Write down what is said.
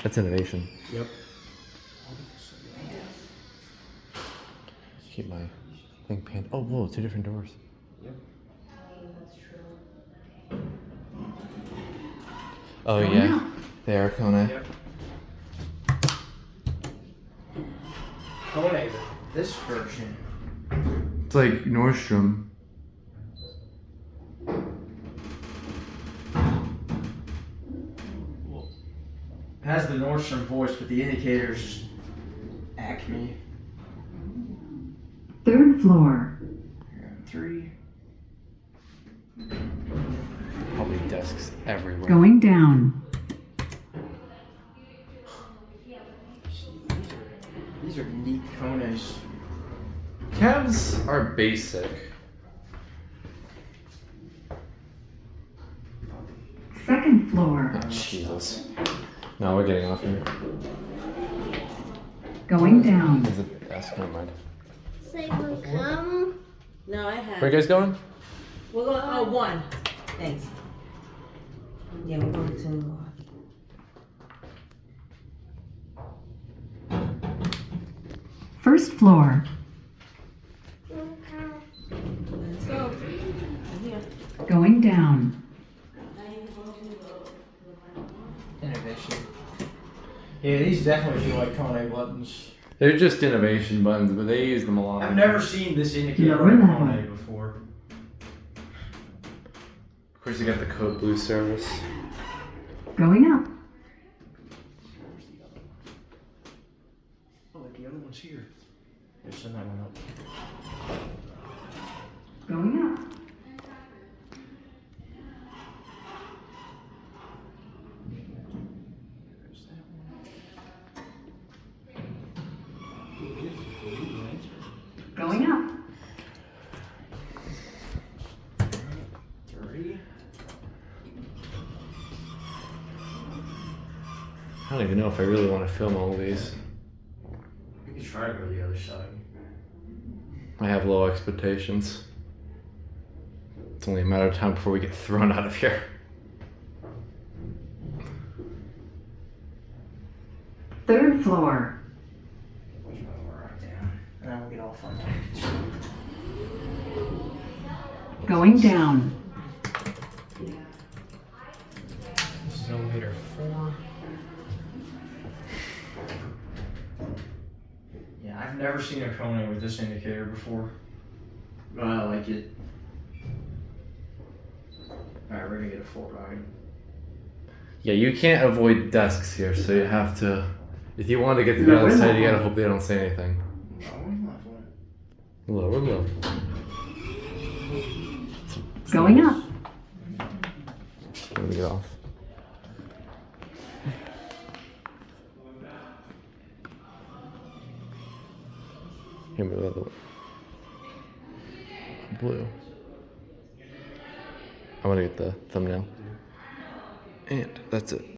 That's innovation. Yep. Keep my thing pinned. Oh, whoa, 2 different doors. Yep. Oh, yeah. They are KONE. Yep. KONE, this version. It's like Nordstrom. It has the Nordstrom voice, but the indicator's Acme. 3rd floor. 3. Probably desks everywhere. Going down. These are neat KONEs. Cabs are basic. 2nd floor. Oh, Jesus. No, we're getting off here. Going down. There's a desk, never mind. Say we'll come. No, I have. Where are you guys going? We're going. Oh, one. Thanks. Yeah, we're going to. 1st floor. Let's go. I'm here. Going down. Innovation. Yeah, these definitely feel like KONE buttons. They're just innovation buttons, but they use them a lot. I've never seen this indicator Lower on level. KONE before. Of course, you got the Code Blue service. Going up. Oh, like the other one's here. Yeah, send that one up. Going up. There's that one. Going up. 3. I don't even know if I really want to film all of these. We could try to go to the other side. I have low expectations. It's only a matter of time before we get thrown out of here. 3rd floor. Which one we're right down? And then we'll get off on that. Going down. This is elevator 4. Yeah, I've never seen a KONE with this indicator before. But I like it. Alright, we're gonna get a 4 ride. Yeah, you can't avoid desks here, so you have to. If you want to get to the Lower other side, you level. gotta hope they don't say anything. Lower level. Going up. Let me get off. Here, move the other way. Blue. I want to get the thumbnail. And that's it.